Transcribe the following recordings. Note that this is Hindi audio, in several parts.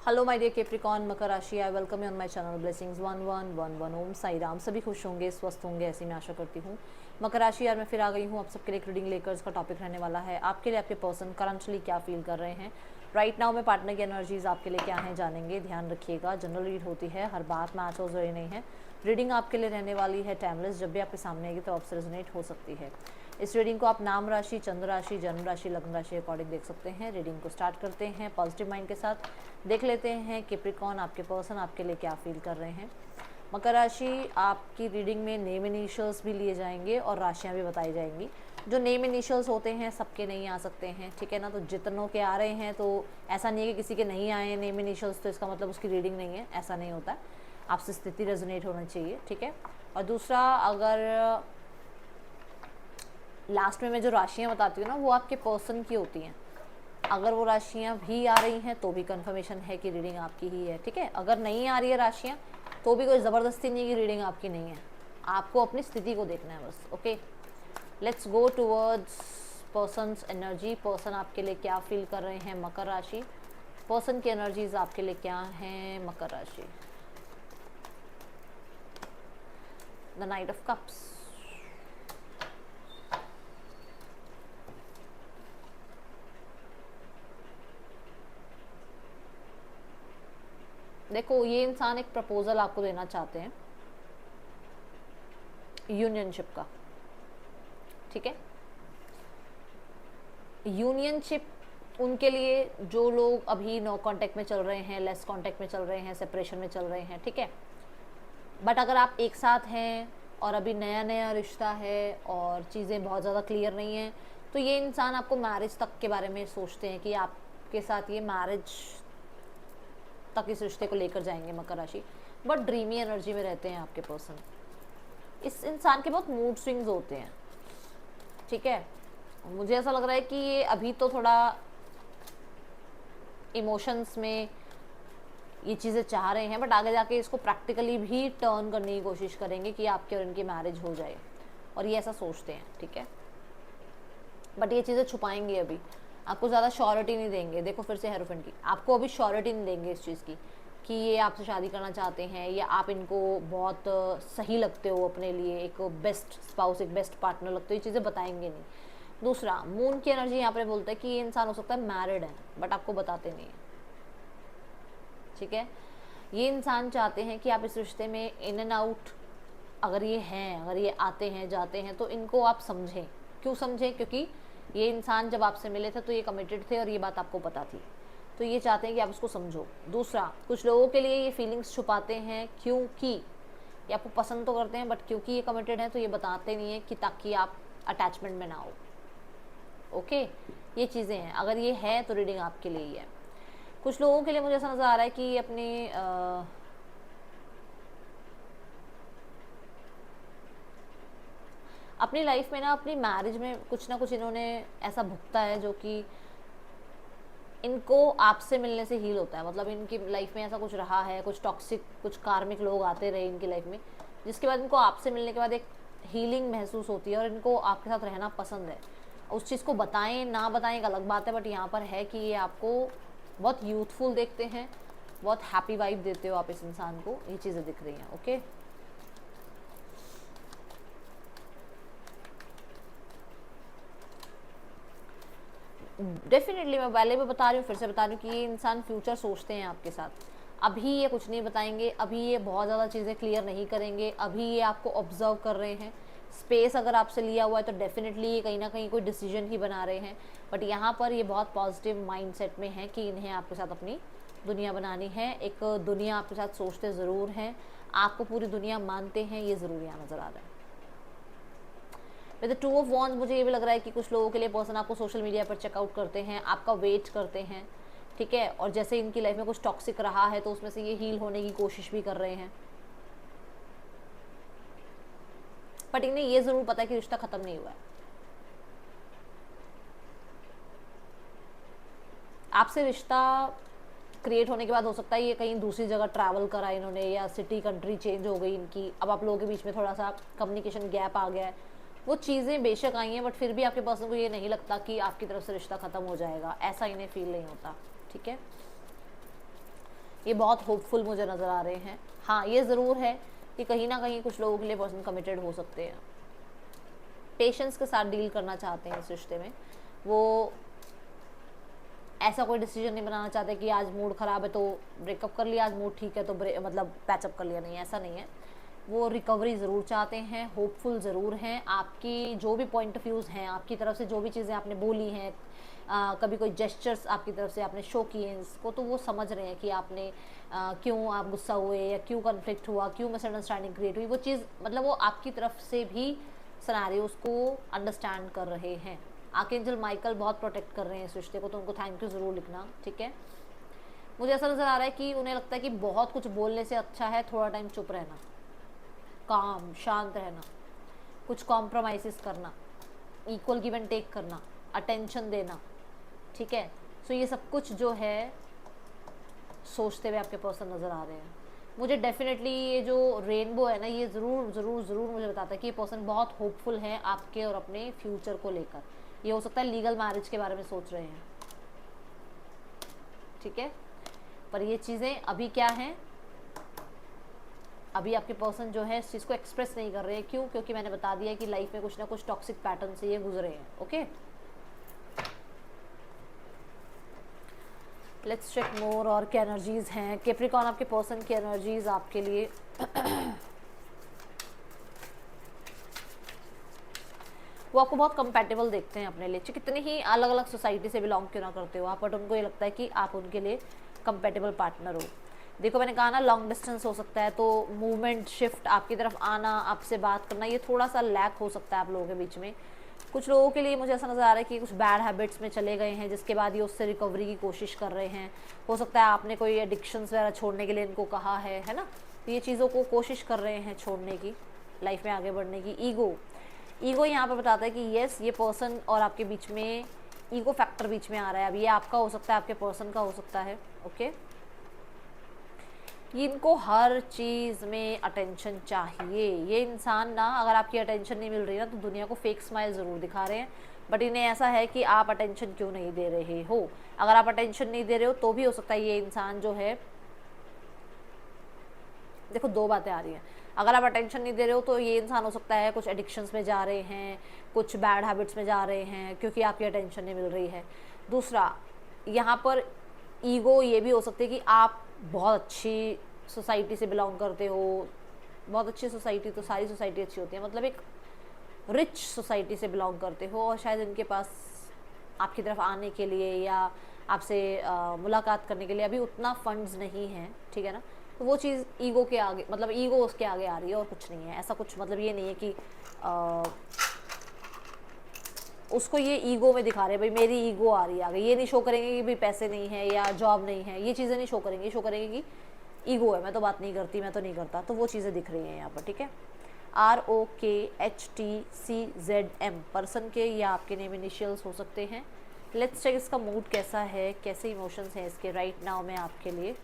हेलो माय डियर कैप्रिकॉर्न मकर राशि, I welcome you on my channel blessings 1111। ओम साई राम। सभी खुश होंगे, स्वस्थ होंगे, ऐसी मैं आशा करती हूँ। मकर राशि यार मैं फिर आ गई हूँ आप सबके लिए एक रीडिंग लेकर। इसका टॉपिक रहने वाला है आपके लिए आपके पर्सन करंटली क्या फील कर रहे हैं राइट नाउ में। पार्टनर की एनर्जीज आपके लिए क्या है जानेंगे, ध्यान रखिएगा। जनरल रीड होती है, हर बात मैच हो जरूरी नहीं है। रीडिंग आपके लिए रहने वाली है टाइमलेस, जब भी आपके सामने आएगी तो आपसे रेजोनेट हो सकती है। इस रीडिंग को आप नाम राशि, चंद्र राशि, जन्म राशि, लग्न राशि अकॉर्डिंग देख सकते हैं। रीडिंग को स्टार्ट करते हैं पॉजिटिव माइंड के साथ। देख लेते हैं कैप्रिकॉर्न आपके पर्सन आपके लिए क्या फील कर रहे हैं। मकर राशि, आपकी रीडिंग में नेम इनिशियल्स भी लिए जाएंगे और राशियां भी बताई जाएंगी। जो नेम इनिशियल्स होते हैं सबके नहीं आ सकते हैं, ठीक है ना। तो जितनों के आ रहे हैं तो ऐसा नहीं है कि किसी के नहीं आए हैं नेम इनिशियल्स तो इसका मतलब उसकी रीडिंग नहीं है, ऐसा नहीं होता। आपसे स्थिति रेजोनेट होना चाहिए, ठीक है। और दूसरा, अगर लास्ट में मैं जो राशियाँ बताती हूँ ना वो आपके पर्सन की होती हैं। अगर वो राशियाँ भी आ रही हैं तो भी कंफर्मेशन है कि रीडिंग आपकी ही है, ठीक है। अगर नहीं आ रही है राशियाँ तो भी कोई ज़बरदस्ती नहीं है कि रीडिंग आपकी नहीं है, आपको अपनी स्थिति को देखना है बस। Okay, let's go towards persons energy. Person आपके लिए क्या फील कर रहे हैं मकर राशि। पर्सन की एनर्जीज आपके लिए क्या हैं मकर राशि। The night of cups. देखो, ये इंसान एक प्रपोजल आपको देना चाहते हैं, यूनियनशिप का, ठीक है। यूनियनशिप उनके लिए जो लोग अभी नो कांटेक्ट में चल रहे हैं, लेस कांटेक्ट में चल रहे हैं, सेपरेशन में चल रहे हैं, ठीक है। बट अगर आप एक साथ हैं और अभी नया नया रिश्ता है और चीज़ें बहुत ज़्यादा क्लियर नहीं हैं तो ये इंसान आपको मैरिज तक के बारे में सोचते हैं कि आपके साथ ये मैरिज तक इस रिश्ते को लेकर जाएंगे मकर राशि। बट ड्रीमी एनर्जी में रहते हैं आपके पर्सन। इस इंसान के बहुत मूड स्विंग्स होते हैं, ठीक है। मुझे ऐसा लग रहा है कि ये अभी तो थोड़ा इमोशंस में ये चीज़ें चाह रहे हैं, बट आगे जाके इसको प्रैक्टिकली भी टर्न करने की कोशिश करेंगे कि आपके और इनकी मैरिज हो जाए, और ये ऐसा सोचते हैं, ठीक है। बट ये चीज़ें छुपाएंगे, अभी आपको ज़्यादा श्योरिटी नहीं देंगे। देखो फिर से हेरोफेंट की, आपको अभी श्योरिटी नहीं देंगे इस चीज़ की कि ये आपसे शादी करना चाहते हैं या आप इनको बहुत सही लगते हो अपने लिए, एक बेस्ट स्पाउस, एक बेस्ट पार्टनर लगते हो, ये चीज़ें बताएंगे नहीं। दूसरा, मून की एनर्जी यहाँ पे बोलता है कि ये इंसान हो सकता है मैरिड है बट आपको बताते नहीं है, ठीक है। ये इंसान चाहते हैं कि आप इस रिश्ते में इन एंड आउट, अगर ये हैं, अगर ये आते हैं जाते हैं तो इनको आप समझें। क्यों समझें? क्योंकि ये इंसान जब आपसे मिले थे तो ये कमिटेड थे और ये बात आपको पता थी, तो ये चाहते हैं कि आप उसको समझो। दूसरा, कुछ लोगों के लिए ये फीलिंग्स छुपाते हैं क्योंकि ये आपको पसंद तो करते हैं बट क्योंकि ये कमिटेड है तो ये बताते नहीं है कि ताकि आप अटैचमेंट में ना हो। ओके, ये चीज़ें हैं। अगर ये है तो रीडिंग आपके लिए ही है। कुछ लोगों के लिए मुझे ऐसा नज़र आ रहा है कि अपनी लाइफ में ना, अपनी मैरिज में कुछ ना कुछ इन्होंने ऐसा भुगता है जो कि इनको आपसे मिलने से हील होता है। मतलब इनकी लाइफ में ऐसा कुछ रहा है, कुछ टॉक्सिक, कुछ कार्मिक लोग आते रहे इनकी लाइफ में, जिसके बाद इनको आपसे मिलने के बाद एक हीलिंग महसूस होती है और इनको आपके साथ रहना पसंद है। उस चीज़ को बताएं ना बताएं एक अलग बात है, बट यहाँ पर है कि ये आपको बहुत यूथफुल देखते हैं, बहुत हैप्पी वाइब देते हो आप इस इंसान को, ये चीज़ें दिख रही हैं। ओके, डेफिनेटली मैं पहले भी बता रही हूँ, फिर से बता रही हूँ कि ये इंसान फ्यूचर सोचते हैं आपके साथ। अभी ये कुछ नहीं बताएंगे, अभी ये बहुत ज़्यादा चीज़ें क्लियर नहीं करेंगे, अभी ये आपको ऑब्जर्व कर रहे हैं। स्पेस अगर आपसे लिया हुआ है तो डेफिनेटली ये कहीं ना कहीं कोई डिसीजन ही बना रहे हैं। बट यहाँ पर ये बहुत पॉजिटिव माइंडसेट में है कि इन्हें आपके साथ अपनी दुनिया बनानी है। एक दुनिया आपके साथ सोचते ज़रूर हैं, आपको पूरी दुनिया मानते हैं, ये ज़रूर यहाँ नज़र आ रहा है। विद द 2 ऑफ वॉन्ड्स मुझे ये भी लग रहा है कि कुछ लोगों के लिए पर्सन आपको सोशल मीडिया पर चेकआउट करते हैं, आपका वेट करते हैं, ठीक है। और जैसे इनकी लाइफ में कुछ टॉक्सिक रहा है तो उसमें से ये हील होने की कोशिश भी कर रहे हैं। बट इन्हें ये ज़रूर पता है कि रिश्ता ख़त्म नहीं हुआ है। आपसे रिश्ता क्रिएट होने के बाद हो सकता है ये कहीं दूसरी जगह ट्रैवल करा इन्होंने, या सिटी कंट्री चेंज हो गई इनकी, अब आप लोगों के बीच में थोड़ा सा कम्युनिकेशन गैप आ गया है। वो चीज़ें बेशक आई हैं बट फिर भी आपके पर्सन को ये नहीं लगता कि आपकी तरफ से रिश्ता ख़त्म हो जाएगा, ऐसा इन्हें फील नहीं होता, ठीक है। ये बहुत होपफुल मुझे नज़र आ रहे हैं। हाँ, ये ज़रूर है कि कहीं ना कहीं कुछ लोगों के लिए पर्सन कमिटेड हो सकते हैं, पेशेंस के साथ डील करना चाहते हैं इस रिश्ते में। वो ऐसा कोई डिसीजन नहीं बनाना चाहते कि आज मूड ख़राब है तो ब्रेकअप कर लिया, आज मूड ठीक है तो मतलब पैचअप कर लिया, नहीं, ऐसा नहीं है। वो रिकवरी ज़रूर चाहते हैं, होपफुल ज़रूर हैं। आपकी जो भी पॉइंट ऑफ व्यूज़ हैं, आपकी तरफ से जो भी चीज़ें आपने बोली हैं, कभी कोई जेस्चर्स आपकी तरफ से आपने शो किए हैं इसको, तो वो समझ रहे हैं कि आपने क्यों आप गुस्सा हुए या क्यों कन्फ्लिक्ट हुआ, क्यों मिसअंडरस्टैंडिंग क्रिएट हुई। वो चीज़ मतलब वो आपकी तरफ से भी सिनेरियोस को अंडरस्टैंड कर रहे हैं। आर्कएंजल माइकल बहुत प्रोटेक्ट कर रहे हैं इस रिश्ते को, तो उनको थैंक यू ज़रूर लिखना, ठीक है। मुझे ऐसा नज़र आ रहा है कि उन्हें लगता है कि बहुत कुछ बोलने से अच्छा है थोड़ा टाइम चुप रहना, काम शांत रहना, कुछ कॉम्प्रोमाइज़ करना, इक्वल गिव एंड टेक करना, अटेंशन देना, ठीक है। सो ये सब कुछ जो है सोचते हुए आपके पर्सन नज़र आ रहे हैं। मुझे डेफिनेटली ये जो रेनबो है ना, ये ज़रूर ज़रूर ज़रूर मुझे बताता है कि ये पर्सन बहुत होपफुल है आपके और अपने फ्यूचर को लेकर। ये हो सकता है लीगल मैरिज के बारे में सोच रहे हैं, ठीक है। पर ये चीज़ें अभी क्या हैं, अभी आपके पर्सन जो है इस चीज़ को एक्सप्रेस नहीं कर रहे हैं। क्यों? क्योंकि मैंने बता दिया कि लाइफ में कुछ ना कुछ टॉक्सिक पैटर्न से ये गुजरे हैं। ओके, लेट्स चेक मोर और क्या एनर्जीज हैं। कैप्रिकॉर्न, आपके पर्सन की एनर्जीज आपके लिए वो आपको बहुत कंपैटिबल देखते हैं अपने लिए, कितने ही अलग अलग सोसाइटी से बिलोंग क्यों ना करते हो आप, बट उनको ये लगता है कि आप उनके लिए कंपैटिबल पार्टनर हो। देखो मैंने कहा ना, लॉन्ग डिस्टेंस हो सकता है, तो मूवमेंट शिफ्ट, आपकी तरफ आना, आपसे बात करना, ये थोड़ा सा लैक हो सकता है आप लोगों के बीच में। कुछ लोगों के लिए मुझे ऐसा नज़र आ रहा है कि कुछ बैड हैबिट्स में चले गए हैं, जिसके बाद ये उससे रिकवरी की कोशिश कर रहे हैं। हो सकता है आपने कोई एडिक्शंस वगैरह छोड़ने के लिए इनको कहा है ना, तो ये चीज़ों को कोशिश कर रहे हैं छोड़ने की, लाइफ में आगे बढ़ने की। ईगो यहाँ पर बताता है कि येस, ये पर्सन और आपके बीच में ईगो फैक्टर बीच में आ रहा है। अब ये आपका हो सकता है, आपके पर्सन का हो सकता है। ओके, इनको हर चीज़ में अटेंशन चाहिए। ये इंसान ना, अगर आपकी अटेंशन नहीं मिल रही ना, तो दुनिया को फेक स्माइल ज़रूर दिखा रहे हैं, बट इन्हें ऐसा है कि आप अटेंशन क्यों नहीं दे रहे हो। अगर आप अटेंशन नहीं दे रहे हो तो भी हो सकता है ये इंसान जो है, देखो दो बातें आ रही हैं। अगर आप अटेंशन नहीं दे रहे हो तो ये इंसान हो सकता है कुछ एडिक्शंस में जा रहे हैं, कुछ बैड हैबिट्स में जा रहे हैं, क्योंकि आपकी अटेंशन नहीं मिल रही है। दूसरा, यहाँ पर ईगो ये भी हो सकती है कि आप बहुत अच्छी सोसाइटी से बिलोंग करते हो। बहुत अच्छी सोसाइटी, तो सारी सोसाइटी अच्छी होती है, मतलब एक रिच सोसाइटी से बिलोंग करते हो, और शायद इनके पास आपकी तरफ आने के लिए या आपसे मुलाकात करने के लिए अभी उतना फंड्स नहीं है, ठीक है ना। तो वो चीज़ ईगो के आगे, मतलब ईगो उसके आगे आ रही है और कुछ नहीं है। ऐसा कुछ मतलब ये नहीं है कि उसको ये ईगो में दिखा रहे हैं, भाई मेरी ईगो आ रही है आगे। ये नहीं शो करेंगे कि भाई पैसे नहीं है या जॉब नहीं है, ये चीज़ें नहीं शो करेंगे। शो करेंगे कि ईगो है, मैं तो बात नहीं करती, मैं तो नहीं करता। तो वो चीज़ें दिख रही हैं यहाँ पर, ठीक है। ROKHTCZM पर्सन के या आपके नेम इनिशियल्स हो सकते हैं। लेट्स चेक इसका मूड कैसा है, कैसे इमोशंस हैं इसके राइट नाउ में आपके लिए।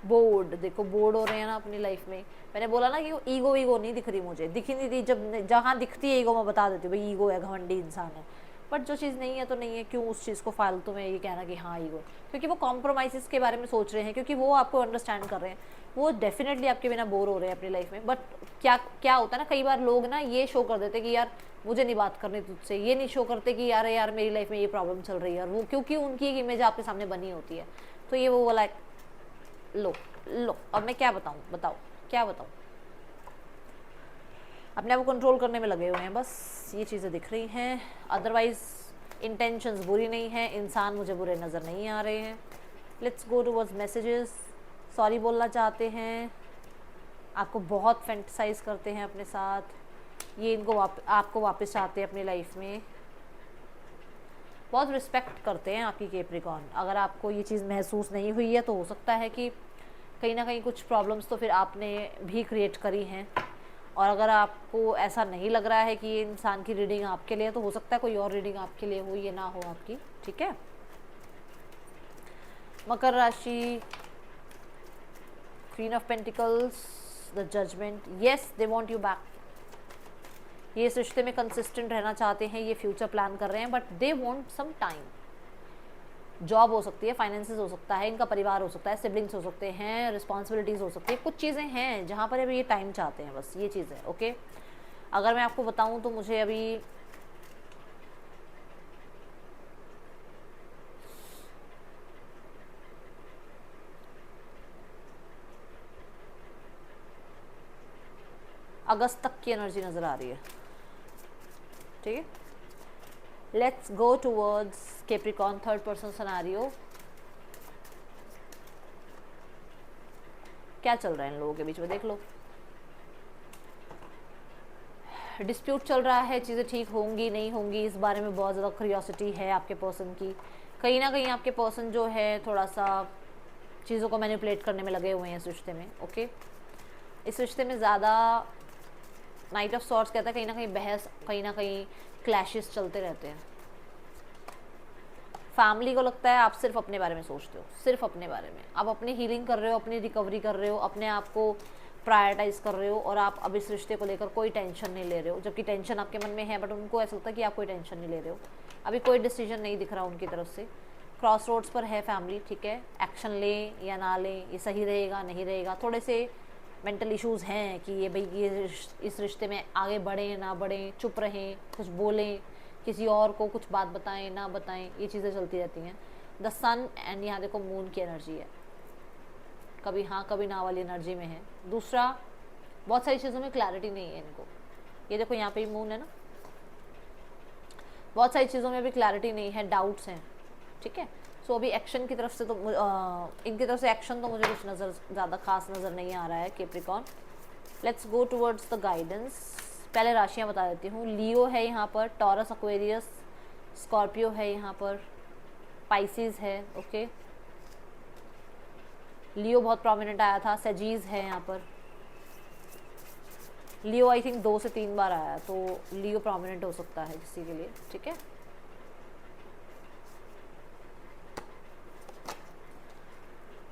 बोर्ड, देखो बोर्ड हो रहे हैं ना अपनी लाइफ में। मैंने बोला ना कि ईगो नहीं दिख रही, मुझे दिख ही नहीं रही। जब जहाँ दिखती है ईगो, मैं बता देती हूँ भाई ईगो है, घमंडी इंसान है। बट जो चीज़ नहीं है तो नहीं है, क्यों उस चीज़ को फालतू में ये कहना कि हाँ ईगो, क्योंकि वो कॉम्प्रोमाइज़ के बारे में सोच रहे हैं, क्योंकि वो आपको अंडरस्टैंड कर रहे हैं। वो डेफिनेटली आपके बिना बोर हो रहे हैं अपनी लाइफ में। बट क्या क्या होता है ना, कई बार लोग ना ये शो कर देते कि यार मुझे नहीं बात करनी तुझसे, ये नहीं शो करते कि यार मेरी लाइफ में ये प्रॉब्लम चल रही है, और वो क्योंकि उनकी एक इमेज आपके सामने बनी होती है। तो ये वो वाला लो अब मैं क्या बताऊँ, बताओ क्या बताऊँ। अपने आप को कंट्रोल करने में लगे हुए हैं बस, ये चीज़ें दिख रही हैं। अदरवाइज इंटेंशंस बुरी नहीं है, इंसान मुझे बुरे नज़र नहीं आ रहे हैं। Let's go towards messages. Sorry बोलना चाहते हैं, आपको बहुत फैंटेसाइज करते हैं अपने साथ, ये इनको आपको वापस चाहते हैं अपनी लाइफ में, बहुत रिस्पेक्ट करते हैं आपकी कैप्रिकॉर्न। अगर आपको ये चीज़ महसूस नहीं हुई है तो हो सकता है कि कहीं ना कहीं कुछ प्रॉब्लम्स तो फिर आपने भी क्रिएट करी हैं। और अगर आपको ऐसा नहीं लग रहा है कि ये इंसान की रीडिंग आपके लिए, तो हो सकता है कोई और रीडिंग आपके लिए हो, ये ना हो आपकी, ठीक है। मकर राशि, queen of pentacles, the judgement. Yes, they want you back. ये इस रिश्ते में कंसिस्टेंट रहना चाहते हैं, ये फ्यूचर प्लान कर रहे हैं, but they want some time. Job हो सकती है, फाइनेंसेस हो सकता है, इनका परिवार हो सकता है, सिबलिंग्स हो सकते हैं, रिस्पॉन्सिबिलिटीज़ हो सकती है, कुछ चीज़ें हैं जहाँ पर अभी ये टाइम चाहते हैं, बस ये चीज़ है। ओके, अगर मैं आपको बताऊँ तो मुझे अभी अगस्त तक की एनर्जी नज़र आ रही है। ठीक है, let's go towards Capricorn third person scenario. क्या चल रहा है इन लोगों के बीच में, देख लो। डिस्प्यूट चल रहा है, चीज़ें ठीक होंगी नहीं होंगी इस बारे में बहुत ज़्यादा क्यूरियोसिटी है आपके पर्सन की। कहीं ना कहीं आपके पर्सन जो है थोड़ा सा चीज़ों को मैनिपुलेट करने में लगे हुए हैं इस रिश्ते में। ओके, इस रिश्ते में ज़्यादा नाइट ऑफ सॉर्ट्स कहता है कहीं ना कहीं बहस, कहीं ना कहीं क्लैशेस चलते रहते हैं। फैमिली को लगता है आप सिर्फ अपने बारे में सोचते हो, सिर्फ अपने बारे में, आप अपनी हीलिंग कर रहे हो, अपनी रिकवरी कर रहे हो, अपने आप को प्रायोरिटाइज कर रहे हो, और आप अब इस रिश्ते को लेकर कोई टेंशन नहीं ले रहे हो, जबकि टेंशन आपके मन में है, बट उनको ऐसा लगता है कि आप कोई टेंशन नहीं ले रहे हो। अभी कोई डिसीजन नहीं दिख रहा उनकी तरफ से, क्रॉस रोड्स पर है फैमिली। ठीक है, एक्शन लें या ना लें, ये सही रहेगा नहीं रहेगा, थोड़े से मेंटल इश्यूज़ हैं कि ये भाई ये इस रिश्ते में आगे बढ़ें ना बढ़ें, चुप रहें, कुछ बोलें, किसी और को कुछ बात बताएं ना बताएं, ये चीज़ें चलती रहती हैं। द सन एंड यहाँ देखो मून की एनर्जी है, कभी हाँ कभी ना वाली एनर्जी में है। दूसरा, बहुत सारी चीज़ों में क्लैरिटी नहीं है इनको। ये देखो यहाँ पे ही मून है ना, बहुत सारी चीज़ों में भी क्लैरिटी नहीं है, डाउट्स हैं। ठीक है, सो अभी एक्शन की तरफ से तो इनकी तरफ से एक्शन तो मुझे कुछ नज़र ज़्यादा खास नज़र नहीं आ रहा है Capricorn. Let's go towards the guidance. पहले राशियाँ बता देती हूँ। लियो है यहाँ पर, टॉरस, एक्वेरियस, स्कॉर्पियो है यहाँ पर, पाइसिस है। ओके, लियो बहुत प्रोमिनेंट आया था, सेजीज है यहाँ पर। लियो आई थिंक 2 से 3 बार आया, तो लियो प्रोमिनेंट हो सकता है किसी के लिए। ठीक है,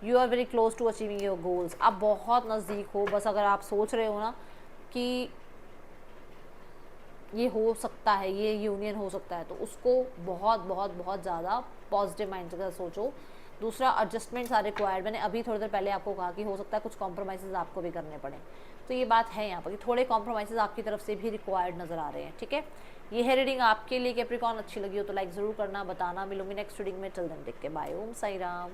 you are very close to achieving your goals. आप बहुत नज़दीक हो, बस अगर आप सोच रहे हो ना कि ये हो सकता है, ये यूनियन हो सकता है, तो उसको बहुत बहुत बहुत ज़्यादा पॉजिटिव माइंड से सोचो। दूसरा, एडजस्टमेंट्स आर रिक्वायर्ड। मैंने अभी थोड़ी देर पहले आपको कहा कि हो सकता है कुछ कॉम्प्रोमाइज़ आपको भी करने पड़े, तो ये बात है यहाँ पर कि थोड़े कॉम्प्रोमाइज़ आपकी तरफ से भी रिक्वायर्ड नज़र आ रहे हैं। ठीक है, ये है रीडिंग आपके लिए कैप्रिकॉर्न। अच्छी लगी हो तो लाइक ज़रूर करना, बताना। मिलूंगी नेक्स्ट रीडिंग में, till then take care, bye, Om Sai Ram.